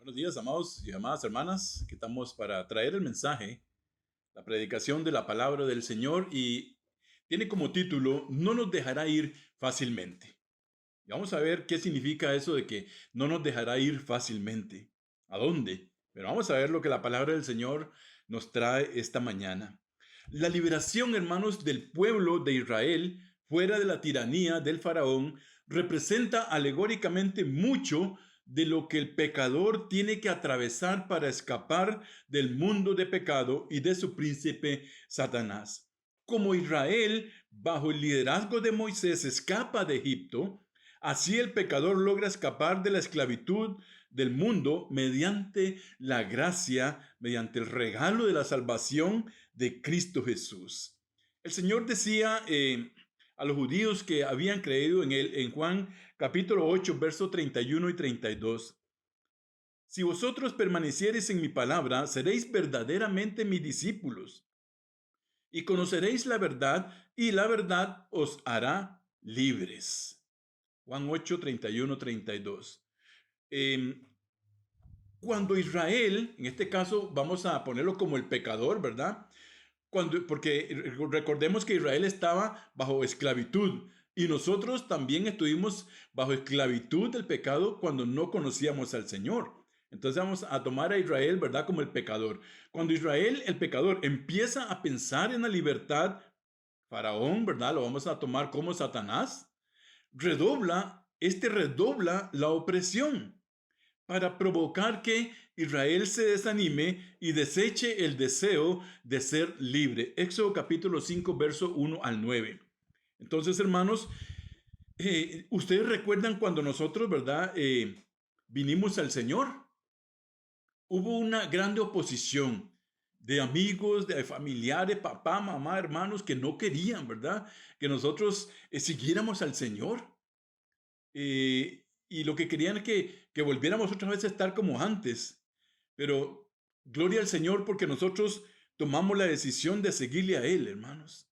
Buenos días, amados y amadas hermanas, que estamos para traer el mensaje, la predicación de la palabra del Señor y tiene como título, no nos dejará ir fácilmente. Y vamos a ver qué significa eso de que no nos dejará ir fácilmente. ¿A dónde? Pero vamos a ver lo que la palabra del Señor nos trae esta mañana. La liberación, hermanos, del pueblo de Israel fuera de la tiranía del faraón representa alegóricamente mucho de lo que el pecador tiene que atravesar para escapar del mundo de pecado y de su príncipe Satanás. Como Israel, bajo el liderazgo de Moisés, escapa de Egipto, así el pecador logra escapar de la esclavitud del mundo mediante la gracia, mediante el regalo de la salvación de Cristo Jesús. El Señor decía a los judíos que habían creído en él en Juan capítulo 8, versos 31 y 32. Si vosotros permaneciereis en mi palabra, seréis verdaderamente mis discípulos y conoceréis la verdad y la verdad os hará libres. Juan 8, 31, 32. Cuando Israel, en este caso vamos a ponerlo como el pecador, ¿verdad? Porque recordemos que Israel estaba bajo esclavitud y nosotros también estuvimos bajo esclavitud del pecado cuando no conocíamos al Señor. Entonces vamos a tomar a Israel, ¿verdad? Como el pecador. Cuando Israel, el pecador, empieza a pensar en la libertad, Faraón, ¿verdad? Lo vamos a tomar como Satanás, redobla la opresión para provocar que Israel se desanime y deseche el deseo de ser libre. Éxodo capítulo 5, verso 1 al 9. Entonces, hermanos, ustedes recuerdan cuando nosotros, ¿verdad? Vinimos al Señor. Hubo una grande oposición de amigos, de familiares, papá, mamá, hermanos que no querían, ¿verdad? Que nosotros siguiéramos al Señor. Y lo que querían es que volviéramos otra vez a estar como antes. Pero gloria al Señor porque nosotros tomamos la decisión de seguirle a Él, hermanos.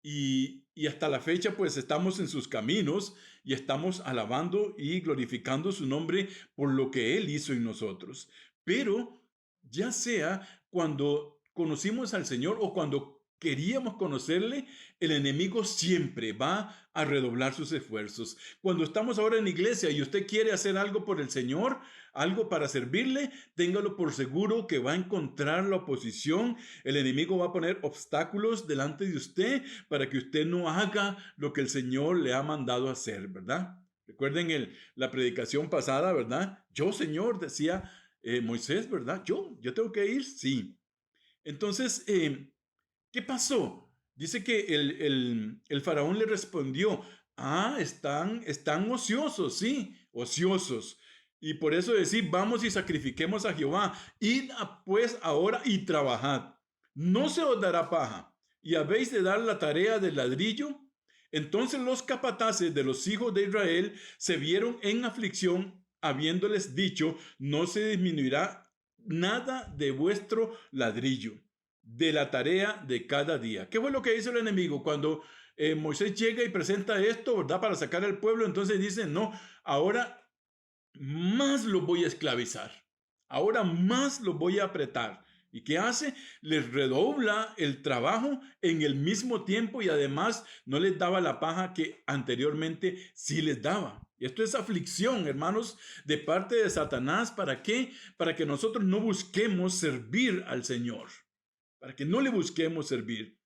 Y hasta la fecha pues estamos en sus caminos y estamos alabando y glorificando su nombre por lo que Él hizo en nosotros. Pero ya sea cuando conocimos al Señor o cuando queríamos conocerle, el enemigo siempre va a redoblar sus esfuerzos. Cuando estamos ahora en iglesia y usted quiere hacer algo por el Señor, algo para servirle, téngalo por seguro que va a encontrar la oposición. El enemigo va a poner obstáculos delante de usted para que usted no haga lo que el Señor le ha mandado hacer, ¿verdad? Recuerden la predicación pasada, ¿verdad? Yo, Señor, decía Moisés, ¿verdad? Yo tengo que ir, sí. Entonces, ¿qué pasó? Dice que el faraón le respondió, están ociosos, sí, ociosos. Y por eso decir, vamos y sacrifiquemos a Jehová. Id pues ahora y trabajad. No se os dará paja. Y habéis de dar la tarea del ladrillo. Entonces los capataces de los hijos de Israel se vieron en aflicción, habiéndoles dicho, no se disminuirá nada de vuestro ladrillo, de la tarea de cada día. ¿Qué fue lo que hizo el enemigo cuando Moisés llega y presenta esto, ¿verdad? Para sacar al pueblo, entonces dice, no, ahora más los voy a esclavizar, ahora más los voy a apretar. ¿Y qué hace? Les redobla el trabajo en el mismo tiempo y además no les daba la paja que anteriormente sí les daba. Y esto es aflicción, hermanos, de parte de Satanás. ¿Para qué? Para que nosotros no busquemos servir al Señor, para que no le busquemos servir.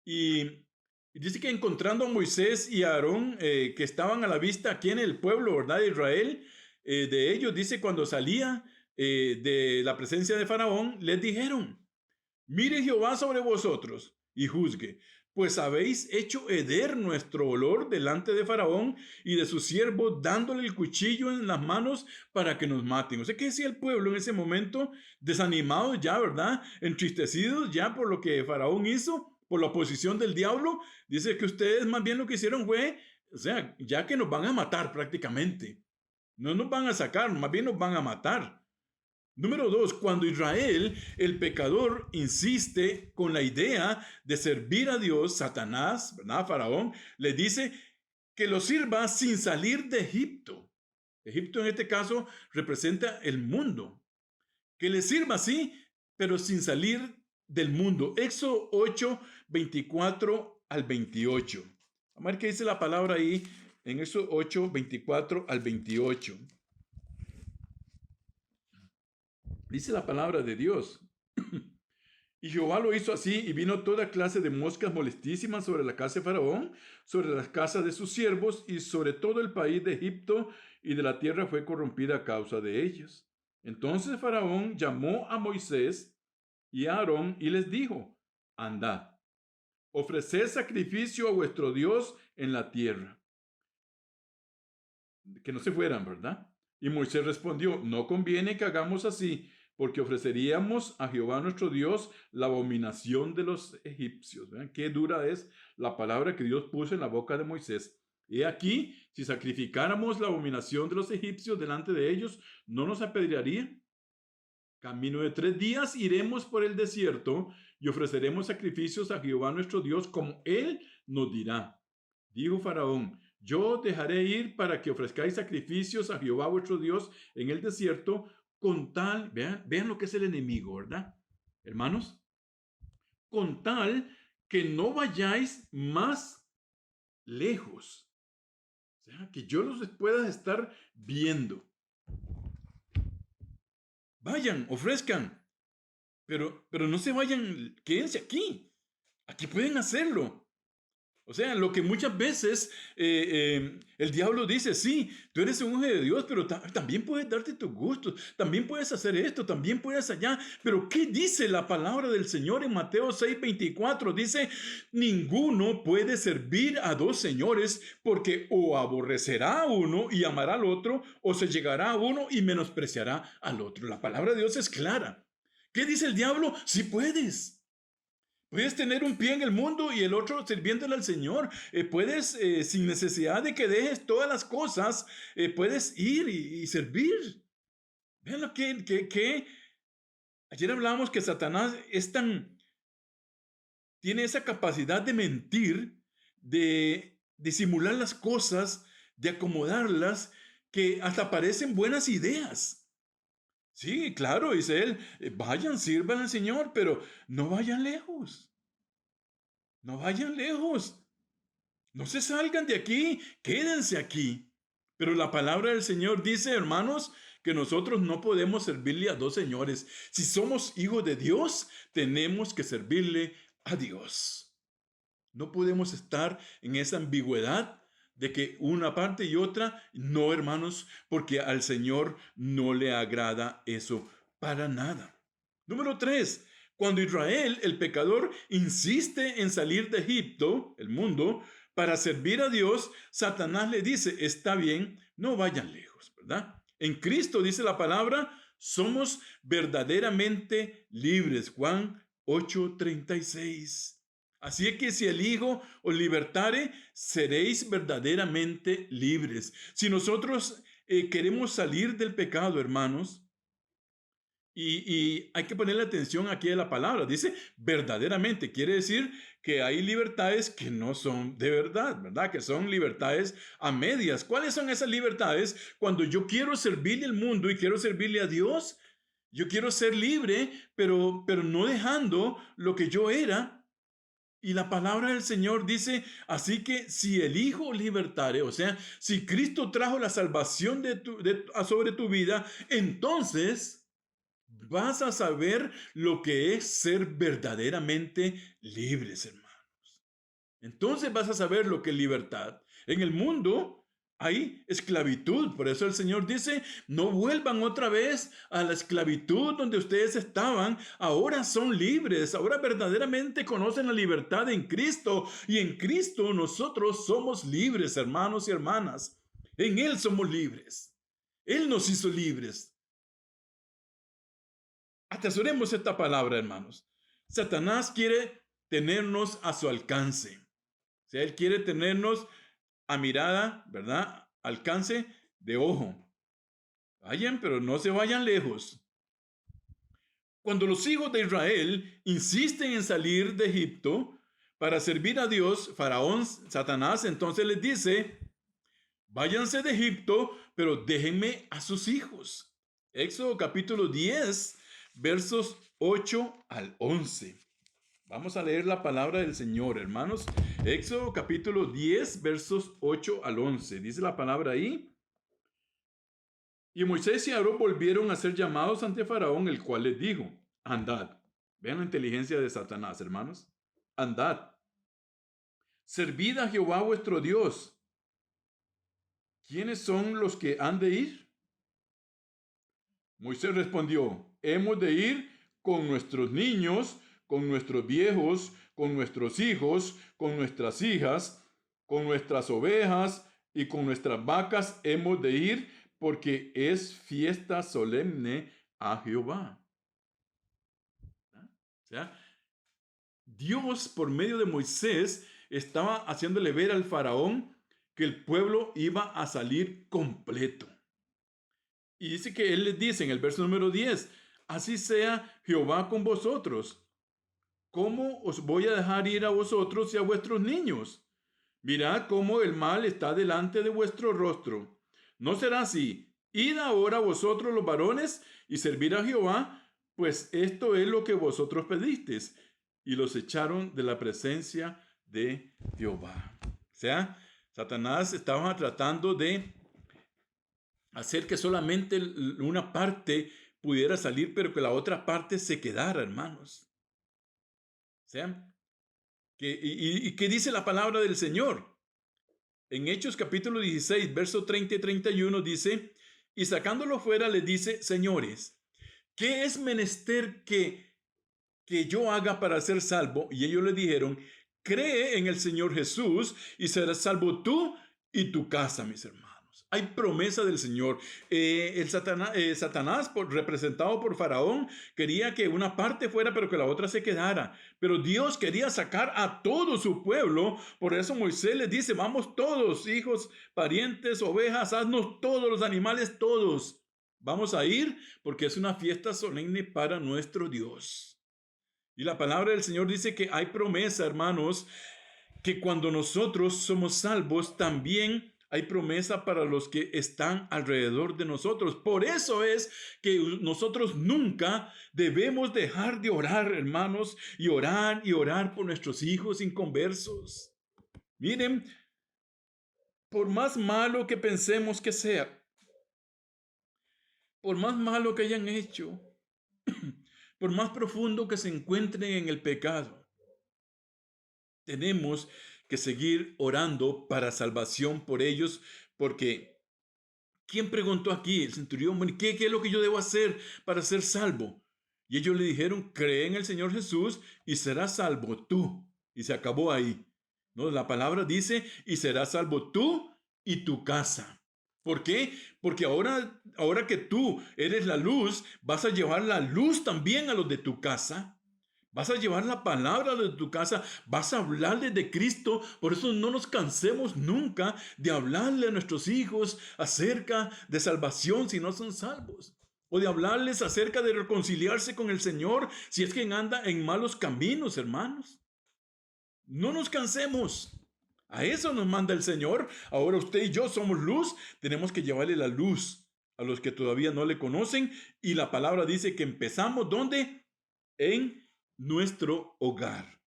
Y dice que encontrando a Moisés y a Aarón, que estaban a la vista aquí en el pueblo, ¿verdad? De Israel, de ellos, dice, cuando salía de la presencia de Faraón, les dijeron, mire Jehová sobre vosotros y juzgue, pues habéis hecho heder nuestro olor delante de Faraón y de sus siervos, dándole el cuchillo en las manos para que nos maten. O sea, ¿qué decía el pueblo en ese momento? Desanimados ya, ¿verdad? Entristecidos ya por lo que Faraón hizo, por la oposición del diablo. Dice que ustedes más bien lo que hicieron fue, o sea, ya que nos van a matar prácticamente. No nos van a sacar, más bien nos van a matar. Número dos, cuando Israel, el pecador, insiste con la idea de servir a Dios, Satanás, ¿verdad? Faraón, le dice que lo sirva sin salir de Egipto. Egipto en este caso representa el mundo, que le sirva, sí, pero sin salir del mundo. Éxodo 8, 24 al 28. Vamos a ver qué dice la palabra ahí en Éxodo 8, 24 al 28. Dice la palabra de Dios. Y Jehová lo hizo así, y vino toda clase de moscas molestísimas sobre la casa de Faraón, sobre las casas de sus siervos, y sobre todo el país de Egipto, y de la tierra fue corrompida a causa de ellos. Entonces Faraón llamó a Moisés y a Aarón, y les dijo: andad, ofreced sacrificio a vuestro Dios en la tierra. Que no se fueran, ¿verdad? Y Moisés respondió: no conviene que hagamos así, porque ofreceríamos a Jehová nuestro Dios la abominación de los egipcios. Vean qué dura es la palabra que Dios puso en la boca de Moisés. He aquí, si sacrificáramos la abominación de los egipcios delante de ellos, ¿no nos apedrearían? Camino de 3 días iremos por el desierto y ofreceremos sacrificios a Jehová nuestro Dios como Él nos dirá. Dijo Faraón: yo dejaré ir para que ofrezcáis sacrificios a Jehová vuestro Dios en el desierto, con tal, vean lo que es el enemigo, ¿verdad? Hermanos, con tal que no vayáis más lejos. O sea, que yo los pueda estar viendo. Vayan, ofrezcan, pero no se vayan, quédense aquí. Aquí pueden hacerlo. O sea, lo que muchas veces el diablo dice: sí, tú eres un hijo de Dios, pero también puedes darte tus gustos, también puedes hacer esto, también puedes allá. Pero ¿qué dice la palabra del Señor en Mateo 6:24? Dice: ninguno puede servir a dos señores, porque o aborrecerá a uno y amará al otro, o se llegará a uno y menospreciará al otro. La palabra de Dios es clara. ¿Qué dice el diablo? Sí puedes. Puedes tener un pie en el mundo y el otro sirviéndole al Señor. Puedes, sin necesidad de que dejes todas las cosas, puedes ir y servir. Vean lo que ayer hablábamos, que Satanás tiene esa capacidad de mentir, de disimular las cosas, de acomodarlas, que hasta parecen buenas ideas. Sí, claro, dice él: vayan, sirvan al Señor, pero no vayan lejos. No vayan lejos. No se salgan de aquí, quédense aquí. Pero la palabra del Señor dice, hermanos, que nosotros no podemos servirle a dos señores. Si somos hijos de Dios, tenemos que servirle a Dios. No podemos estar en esa ambigüedad de que una parte y otra. No, hermanos, porque al Señor no le agrada eso para nada. Número 3. Cuando Israel, el pecador, insiste en salir de Egipto, el mundo, para servir a Dios, Satanás le dice: está bien, no vayan lejos, ¿verdad? En Cristo, dice la palabra, somos verdaderamente libres. Juan 8:36. Así es que si el Hijo os libertare, seréis verdaderamente libres. Si nosotros queremos salir del pecado, hermanos, y hay que ponerle atención aquí a la palabra. Dice verdaderamente, quiere decir que hay libertades que no son de verdad, ¿verdad? Que son libertades a medias. ¿Cuáles son esas libertades? Cuando yo quiero servirle al mundo y quiero servirle a Dios, yo quiero ser libre, pero no dejando lo que yo era. Y la palabra del Señor dice: así que si el Hijo libertare, o sea, si Cristo trajo la salvación sobre tu vida, entonces vas a saber lo que es ser verdaderamente libres, hermanos. Entonces vas a saber lo que es libertad. En el mundo hay esclavitud. Por eso el Señor dice: no vuelvan otra vez a la esclavitud donde ustedes estaban. Ahora son libres. Ahora verdaderamente conocen la libertad en Cristo. Y en Cristo nosotros somos libres, hermanos y hermanas. En Él somos libres. Él nos hizo libres. Atesoremos esta palabra, hermanos. Satanás quiere tenernos a su alcance. O sea, él quiere tenernos a mirada, ¿verdad? Alcance de ojo. Vayan, pero no se vayan lejos. Cuando los hijos de Israel insisten en salir de Egipto para servir a Dios, Faraón, Satanás, entonces les dice: váyanse de Egipto, pero déjenme a sus hijos. Éxodo capítulo 10, versos 8 al 11. Vamos a leer la palabra del Señor, hermanos. Éxodo capítulo 10, versos 8 al 11. Dice la palabra ahí. Y Moisés y Aarón volvieron a ser llamados ante Faraón, el cual les dijo, andad. Vean la inteligencia de Satanás, hermanos. Andad. Servid a Jehová vuestro Dios. ¿Quiénes son los que han de ir? Moisés respondió, hemos de ir con nuestros niños, con nuestros viejos, con nuestros hijos, con nuestras hijas, con nuestras ovejas y con nuestras vacas hemos de ir, porque es fiesta solemne a Jehová. O sea, Dios por medio de Moisés estaba haciéndole ver al faraón que el pueblo iba a salir completo. Y dice que él les dice en el verso número 10, así sea Jehová con vosotros. ¿Cómo os voy a dejar ir a vosotros y a vuestros niños? Mirad cómo el mal está delante de vuestro rostro. No será así. Id ahora vosotros los varones y servir a Jehová, pues esto es lo que vosotros pedisteis. Y los echaron de la presencia de Jehová. O sea, Satanás estaba tratando de hacer que solamente una parte pudiera salir, pero que la otra parte se quedara, hermanos. O sea, ¿qué dice la palabra del Señor? En Hechos capítulo 16, verso 30 y 31 dice, y sacándolo fuera le dice, señores, ¿qué es menester que yo haga para ser salvo? Y ellos le dijeron, cree en el Señor Jesús y serás salvo tú y tu casa, mis hermanos. Hay promesa del Señor. Satanás, representado por Faraón, quería que una parte fuera, pero que la otra se quedara. Pero Dios quería sacar a todo su pueblo. Por eso Moisés les dice, vamos todos, hijos, parientes, ovejas, asnos, todos los animales, todos. Vamos a ir porque es una fiesta solemne para nuestro Dios. Y la palabra del Señor dice que hay promesa, hermanos, que cuando nosotros somos salvos, también hay promesa para los que están alrededor de nosotros. Por eso es que nosotros nunca debemos dejar de orar, hermanos, y orar por nuestros hijos inconversos. Miren, por más malo que pensemos que sea, por más malo que hayan hecho, por más profundo que se encuentren en el pecado, tenemos que seguir orando para salvación por ellos, porque ¿quién preguntó aquí? El centurión, bueno, ¿qué es lo que yo debo hacer para ser salvo? Y ellos le dijeron, cree en el Señor Jesús y serás salvo tú. Y se acabó ahí. No, la palabra dice, y serás salvo tú y tu casa. ¿Por qué? Porque ahora que tú eres la luz, vas a llevar la luz también a los de tu casa. Vas a llevar la palabra de tu casa, vas a hablarles de Cristo. Por eso no nos cansemos nunca de hablarle a nuestros hijos acerca de salvación si no son salvos. O de hablarles acerca de reconciliarse con el Señor si es que anda en malos caminos, hermanos. No nos cansemos. A eso nos manda el Señor. Ahora usted y yo somos luz. Tenemos que llevarle la luz a los que todavía no le conocen. Y la palabra dice que empezamos, ¿dónde? En nuestro hogar.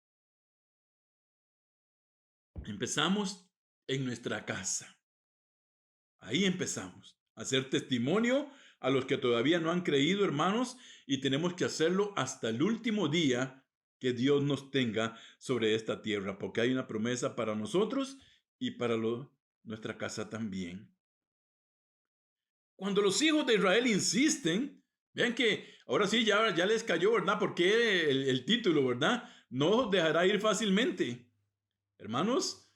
Empezamos en nuestra casa. Ahí empezamos a hacer testimonio a los que todavía no han creído, hermanos, y tenemos que hacerlo hasta el último día que Dios nos tenga sobre esta tierra, porque hay una promesa para nosotros y para nuestra casa también. Cuando los hijos de Israel insisten, vean que ahora sí ya les cayó, ¿verdad? Porque el título, ¿verdad? No os dejará ir fácilmente. Hermanos,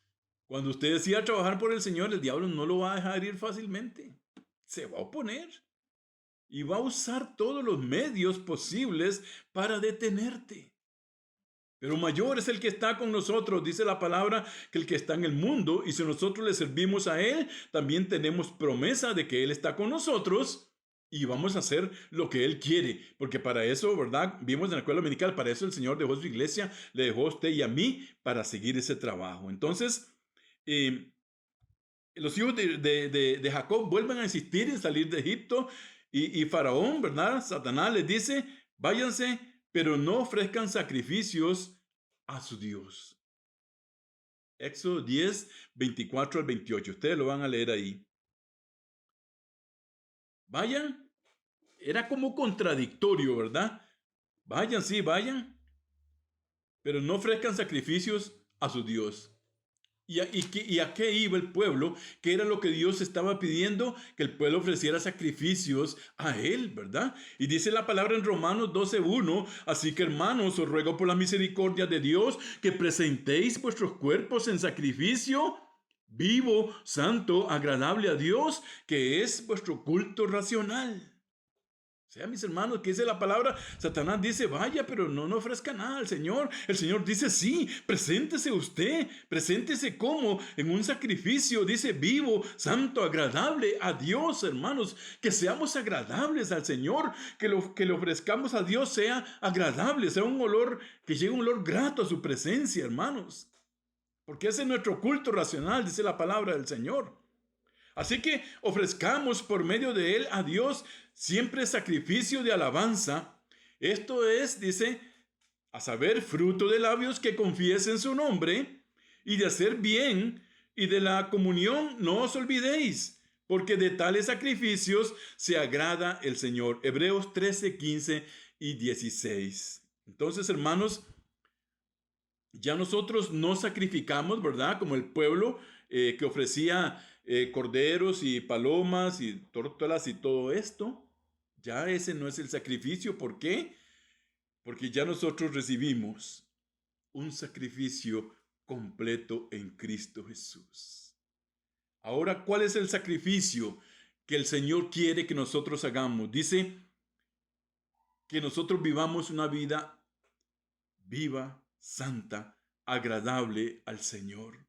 cuando usted decida trabajar por el Señor, el diablo no lo va a dejar ir fácilmente. Se va a oponer y va a usar todos los medios posibles para detenerte. Pero mayor es el que está con nosotros, dice la palabra, que el que está en el mundo. Y si nosotros le servimos a Él, también tenemos promesa de que Él está con nosotros y vamos a hacer lo que Él quiere. Porque para eso, ¿verdad? Vimos en la escuela dominical, para eso el Señor dejó su iglesia, le dejó a usted y a mí para seguir ese trabajo. Entonces, los hijos de Jacob vuelven a insistir en salir de Egipto y Faraón, ¿verdad? Satanás les dice, Váyanse, pero no ofrezcan sacrificios a su Dios. Éxodo 10, 24 al 28. Ustedes lo van a leer ahí. Vayan. Era como contradictorio, ¿verdad? Vayan, sí, vayan, pero no ofrezcan sacrificios a su Dios. ¿Y a qué iba el pueblo? ¿Qué era lo que Dios estaba pidiendo? Que el pueblo ofreciera sacrificios a Él, ¿verdad? Y dice la palabra en Romanos 12:1, así que hermanos, os ruego por la misericordia de Dios que presentéis vuestros cuerpos en sacrificio vivo, santo, agradable a Dios, que es vuestro culto racional. O sea, mis hermanos, que dice la palabra, Satanás dice, vaya, pero no ofrezca nada al Señor. El Señor dice, sí, preséntese usted, preséntese como en un sacrificio, dice, vivo, santo, agradable a Dios, hermanos, que seamos agradables al Señor, que lo que le ofrezcamos a Dios sea agradable, sea un olor, que llegue un olor grato a su presencia, hermanos. Porque ese es nuestro culto racional, dice la palabra del Señor. Así que ofrezcamos por medio de él a Dios siempre sacrificio de alabanza. Esto es, dice, a saber, fruto de labios que confiesen su nombre, y de hacer bien, y de la comunión no os olvidéis, porque de tales sacrificios se agrada el Señor. Hebreos 13, 15 y 16. Entonces, hermanos, ya nosotros no sacrificamos, ¿verdad? Como el pueblo que ofrecía corderos y palomas y tórtolas y todo esto. Ya ese no es el sacrificio. ¿Por qué? Porque ya nosotros recibimos un sacrificio completo en Cristo Jesús. Ahora, ¿cuál es el sacrificio que el Señor quiere que nosotros hagamos? Dice que nosotros vivamos una vida viva, santa, agradable al Señor.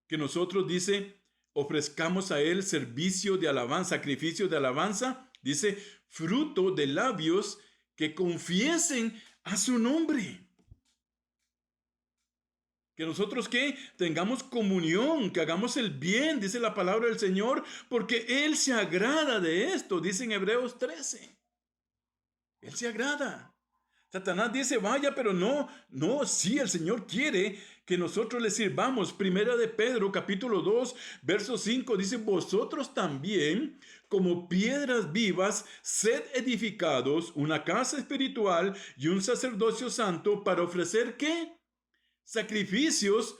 Que nosotros, dice, ofrezcamos a Él servicio de alabanza, sacrificio de alabanza, dice, fruto de labios que confiesen a su nombre. Que nosotros que tengamos comunión, que hagamos el bien, dice la palabra del Señor, porque Él se agrada de esto, dice en Hebreos 13. Él se agrada. Satanás dice, vaya, pero no, sí, el Señor quiere que nosotros le sirvamos. Primera de Pedro, capítulo 2, verso 5, dice, vosotros también, como piedras vivas, sed edificados una casa espiritual y un sacerdocio santo para ofrecer, ¿qué? Sacrificios,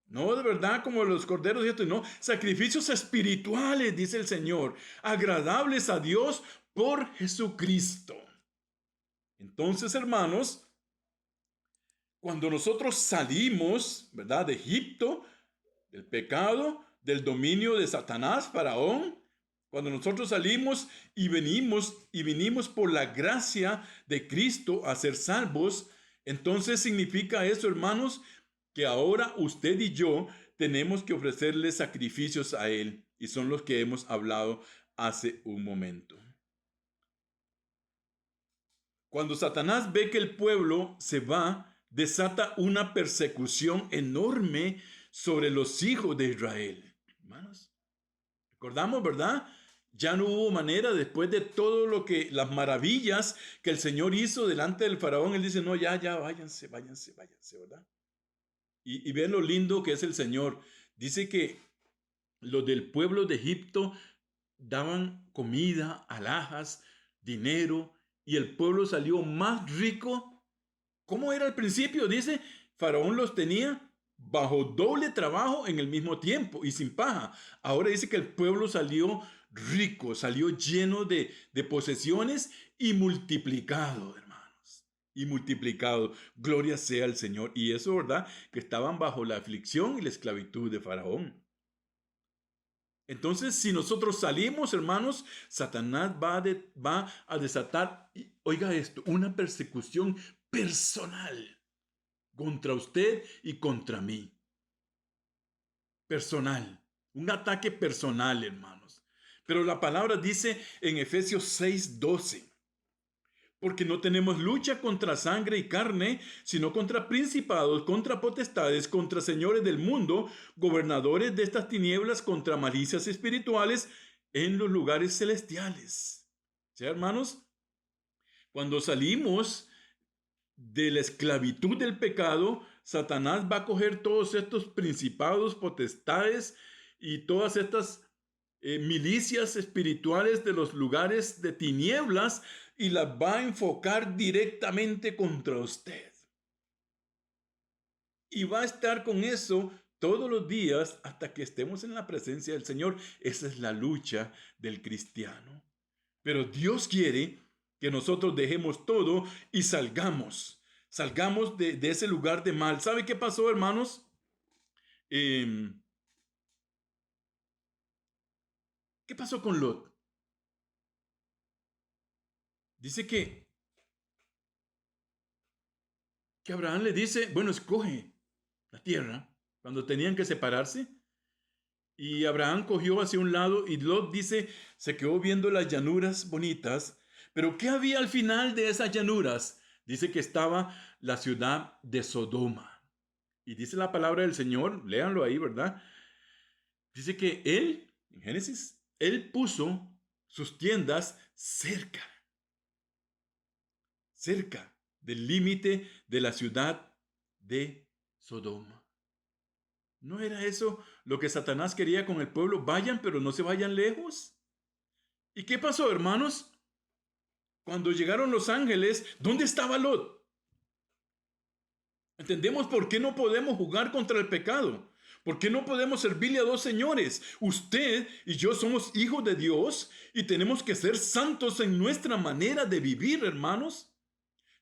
no de verdad como los corderos y esto, no, sacrificios espirituales, dice el Señor, agradables a Dios por Jesucristo. Entonces, hermanos, cuando nosotros salimos, ¿verdad?, de Egipto, del pecado, del dominio de Satanás, Faraón, cuando nosotros salimos y vinimos por la gracia de Cristo a ser salvos, entonces significa eso, hermanos, que ahora usted y yo tenemos que ofrecerle sacrificios a Él, y son los que hemos hablado hace un momento. Cuando Satanás ve que el pueblo se va, desata una persecución enorme sobre los hijos de Israel. Hermanos, recordamos, ¿verdad? Ya no hubo manera después de todo las maravillas que el Señor hizo delante del faraón. Él dice, no, ya, váyanse, ¿verdad? Y vean lo lindo que es el Señor. Dice que los del pueblo de Egipto daban comida, alhajas, dinero, y el pueblo salió más rico. ¿Cómo era al principio? Dice, Faraón los tenía bajo doble trabajo en el mismo tiempo y sin paja. Ahora dice que el pueblo salió rico, salió lleno de posesiones y multiplicado, hermanos. Y multiplicado. Gloria sea al Señor. Y eso, ¿verdad? Que estaban bajo la aflicción y la esclavitud de Faraón. Entonces, si nosotros salimos, hermanos, Satanás va a desatar, oiga esto, una persecución personal contra usted y contra mí. Personal, un ataque personal, hermanos. Pero la palabra dice en Efesios 6:12, porque no tenemos lucha contra sangre y carne, sino contra principados, contra potestades, contra señores del mundo, gobernadores de estas tinieblas, contra malicias espirituales en los lugares celestiales. ¿Sí, hermanos? Cuando salimos de la esclavitud del pecado, Satanás va a coger todos estos principados, potestades y todas estas milicias espirituales de los lugares de tinieblas y las va a enfocar directamente contra usted. Y va a estar con eso todos los días hasta que estemos en la presencia del Señor. Esa es la lucha del cristiano. Pero Dios quiere que nosotros dejemos todo y salgamos de ese lugar de mal. ¿Sabe qué pasó, hermanos? ¿Qué pasó con Lot? Dice que Abraham le dice, bueno, escoge la tierra cuando tenían que separarse. Y Abraham cogió hacia un lado y Lot dice, se quedó viendo las llanuras bonitas. Pero ¿qué había al final de esas llanuras? Dice que estaba la ciudad de Sodoma. Y dice la palabra del Señor, léanlo ahí, ¿verdad? Dice que él, en Génesis, él puso sus tiendas cerca del límite de la ciudad de Sodoma. ¿No era eso lo que Satanás quería con el pueblo? Vayan, pero no se vayan lejos. ¿Y qué pasó, hermanos? Cuando llegaron los ángeles, ¿dónde estaba Lot? Entendemos por qué no podemos jugar contra el pecado. ¿Por qué no podemos servirle a dos señores? Usted y yo somos hijos de Dios y tenemos que ser santos en nuestra manera de vivir, hermanos.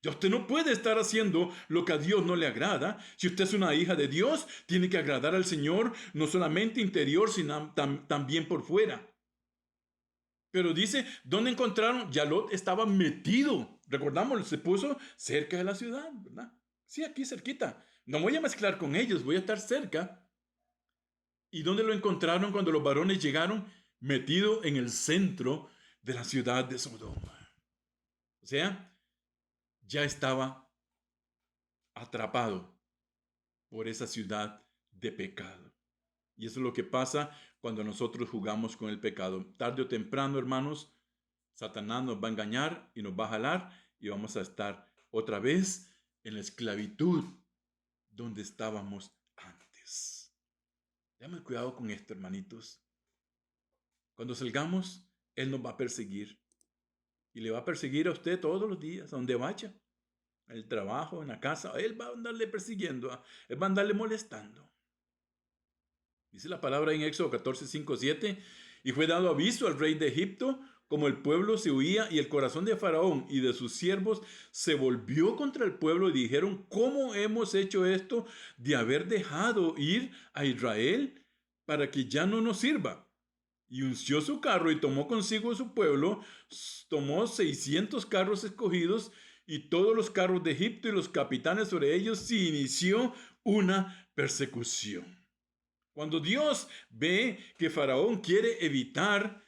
Ya usted no puede estar haciendo lo que a Dios no le agrada. Si usted es una hija de Dios, tiene que agradar al Señor, no solamente interior, sino también por fuera. Pero dice, ¿dónde encontraron? Ya Lot estaba metido. Recordamos, se puso cerca de la ciudad, ¿verdad? Sí, aquí cerquita. No voy a mezclar con ellos, voy a estar cerca. ¿Y dónde lo encontraron cuando los varones llegaron? Metido en el centro de la ciudad de Sodoma. O sea, ya estaba atrapado por esa ciudad de pecado. Y eso es lo que pasa cuando nosotros jugamos con el pecado. Tarde o temprano, hermanos, Satanás nos va a engañar y nos va a jalar y vamos a estar otra vez en la esclavitud donde estábamos antes. Tengan cuidado con esto, hermanitos. Cuando salgamos, Él nos va a perseguir. Y le va a perseguir a usted todos los días, a donde vaya. En el trabajo, en la casa. Él va a andarle persiguiendo. Él va a andarle molestando. Dice la palabra en Éxodo 14, 5, 7. Y fue dado aviso al rey de Egipto, como el pueblo se huía, y el corazón de Faraón y de sus siervos se volvió contra el pueblo y dijeron, ¿cómo hemos hecho esto de haber dejado ir a Israel para que ya no nos sirva? Y unció su carro y tomó consigo su pueblo, tomó 600 carros escogidos y todos los carros de Egipto y los capitanes sobre ellos, se inició una persecución. Cuando Dios ve que Faraón quiere evitar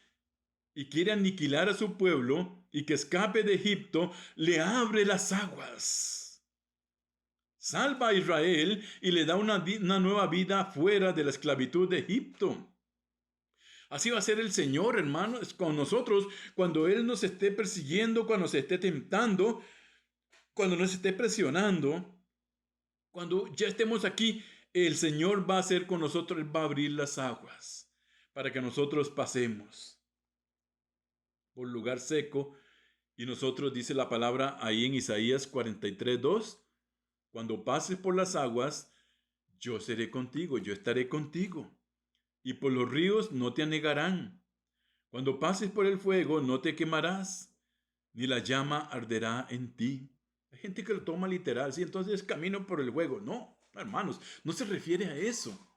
y quiere aniquilar a su pueblo y que escape de Egipto, le abre las aguas. Salva a Israel y le da una nueva vida fuera de la esclavitud de Egipto. Así va a ser el Señor, hermanos, con nosotros cuando Él nos esté persiguiendo, cuando se esté tentando, cuando nos esté presionando, cuando ya estemos aquí, el Señor va a hacer con nosotros, Él va a abrir las aguas para que nosotros pasemos por lugar seco. Y nosotros, dice la palabra ahí en Isaías 43:2, cuando pases por las aguas, yo seré contigo, yo estaré contigo. Y por los ríos no te anegarán. Cuando pases por el fuego no te quemarás, ni la llama arderá en ti. Hay gente que lo toma literal, sí, entonces camino por el fuego. No, hermanos, no se refiere a eso.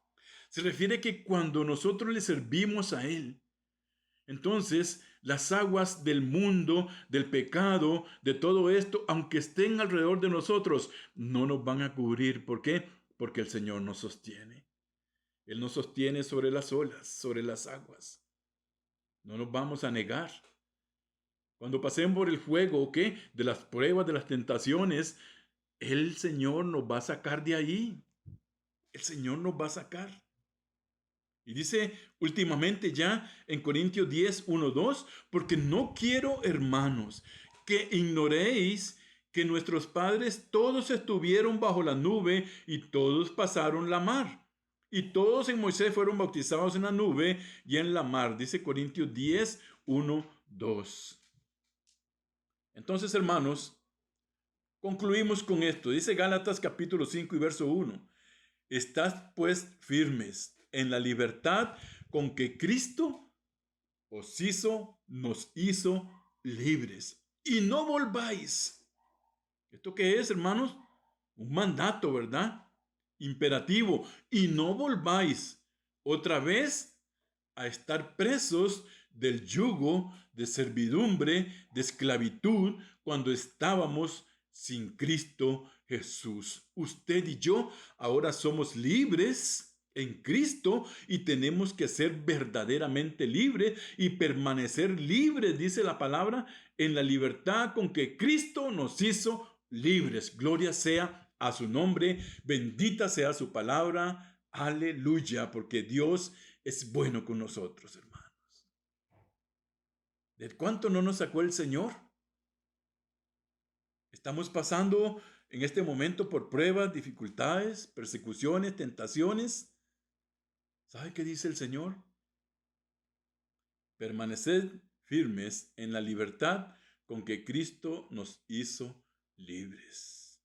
Se refiere que cuando nosotros le servimos a Él, entonces las aguas del mundo, del pecado, de todo esto, aunque estén alrededor de nosotros, no nos van a cubrir. ¿Por qué? Porque el Señor nos sostiene. Él nos sostiene sobre las olas, sobre las aguas. No nos vamos a negar. Cuando pasemos por el fuego, ¿qué? De las pruebas, de las tentaciones, el Señor nos va a sacar de ahí. El Señor nos va a sacar. Y dice últimamente ya en Corintios 10, 1, 2, porque no quiero, hermanos, que ignoréis que nuestros padres todos estuvieron bajo la nube y todos pasaron la mar. Y todos en Moisés fueron bautizados en la nube y en la mar. Dice Corintios 10, 1, 2. Entonces, hermanos, concluimos con esto. Dice Gálatas capítulo 5 y verso 1. Estad pues firmes en la libertad con que Cristo nos hizo libres. Y no volváis. ¿Esto qué es, hermanos? Un mandato, ¿verdad? Imperativo. Y no volváis otra vez a estar presos del yugo de servidumbre, de esclavitud, cuando estábamos sin Cristo Jesús. Usted y yo ahora somos libres en Cristo y tenemos que ser verdaderamente libres y permanecer libres, dice la palabra, en la libertad con que Cristo nos hizo libres. Gloria sea a su nombre, bendita sea su palabra. Aleluya, porque Dios es bueno con nosotros, hermanos. ¿De cuánto no nos sacó el Señor? Estamos pasando en este momento por pruebas, dificultades, persecuciones, tentaciones. ¿Sabe qué dice el Señor? Permaneced firmes en la libertad con que Cristo nos hizo libres.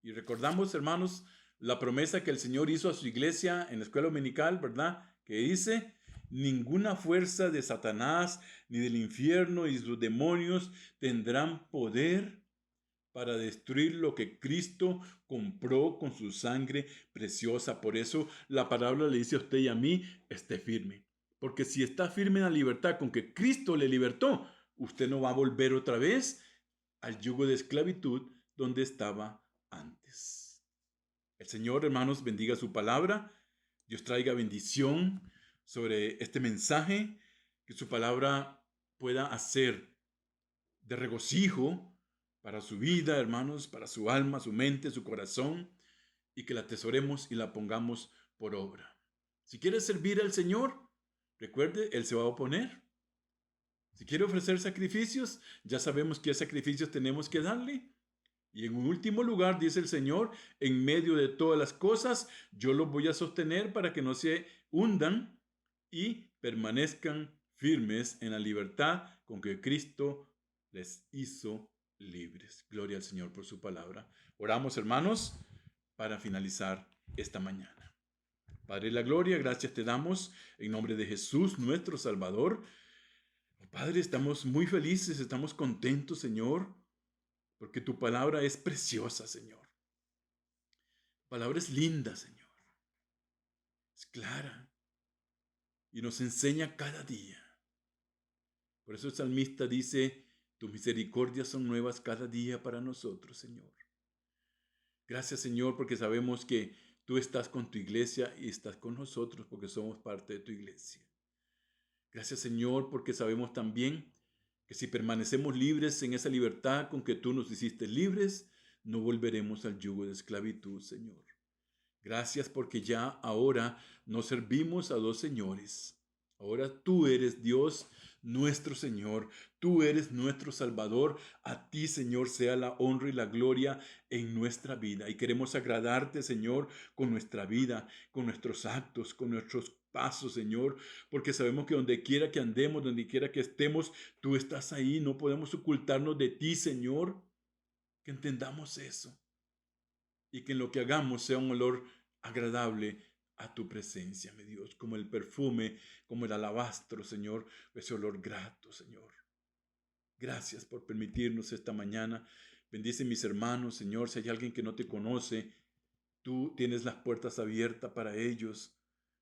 Y recordamos, hermanos, la promesa que el Señor hizo a su iglesia en la escuela dominical, ¿verdad? Que dice: ninguna fuerza de Satanás ni del infierno y sus demonios tendrán poder para destruir lo que Cristo compró con su sangre preciosa. Por eso la palabra le dice a usted y a mí: esté firme. Porque si está firme en la libertad con que Cristo le libertó, usted no va a volver otra vez al yugo de esclavitud donde estaba antes. El Señor, hermanos, bendiga su palabra. Dios traiga bendición sobre este mensaje, que su palabra pueda hacer de regocijo para su vida, hermanos, para su alma, su mente, su corazón, y que la atesoremos y la pongamos por obra. Si quiere servir al Señor, recuerde, Él se va a oponer. Si quiere ofrecer sacrificios, ya sabemos qué sacrificios tenemos que darle. Y en último lugar, dice el Señor, en medio de todas las cosas, yo los voy a sostener para que no se hundan y permanezcan firmes en la libertad con que Cristo les hizo libres. Gloria al Señor por su palabra. Oramos, hermanos, para finalizar esta mañana. Padre de la gloria, gracias te damos en nombre de Jesús, nuestro Salvador. Padre, estamos muy felices, estamos contentos, Señor, porque tu palabra es preciosa, Señor. Tu palabra es linda, Señor. Es clara y nos enseña cada día. Por eso el salmista dice: tus misericordias son nuevas cada día para nosotros, Señor. Gracias, Señor, porque sabemos que tú estás con tu iglesia y estás con nosotros porque somos parte de tu iglesia. Gracias, Señor, porque sabemos también que si permanecemos libres en esa libertad con que tú nos hiciste libres, no volveremos al yugo de esclavitud, Señor. Gracias porque ya ahora no servimos a dos señores. Ahora tú eres Dios, nuestro Señor. Tú eres nuestro Salvador. A ti, Señor, sea la honra y la gloria en nuestra vida. Y queremos agradarte, Señor, con nuestra vida, con nuestros actos, con nuestros pasos, Señor, porque sabemos que donde quiera que andemos, donde quiera que estemos, tú estás ahí. No podemos ocultarnos de ti, Señor. Que entendamos eso. Y que en lo que hagamos sea un olor agradable a tu presencia, mi Dios, como el perfume, como el alabastro, Señor, ese olor grato, Señor. Gracias por permitirnos esta mañana. Bendice mis hermanos, Señor. Si hay alguien que no te conoce, tú tienes las puertas abiertas para ellos,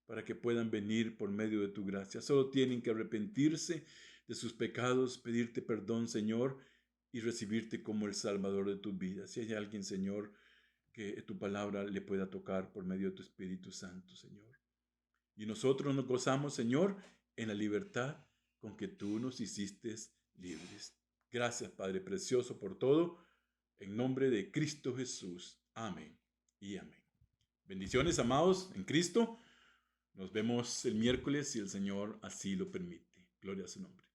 para que puedan venir por medio de tu gracia. Solo tienen que arrepentirse de sus pecados, pedirte perdón, Señor, y recibirte como el Salvador de tu vida. Si hay alguien, Señor, que tu palabra le pueda tocar por medio de tu Espíritu Santo, Señor. Y nosotros nos gozamos, Señor, en la libertad con que tú nos hiciste libres. Gracias, Padre precioso, por todo. En nombre de Cristo Jesús. Amén y amén. Bendiciones, amados, en Cristo. Nos vemos el miércoles si el Señor así lo permite. Gloria a su nombre.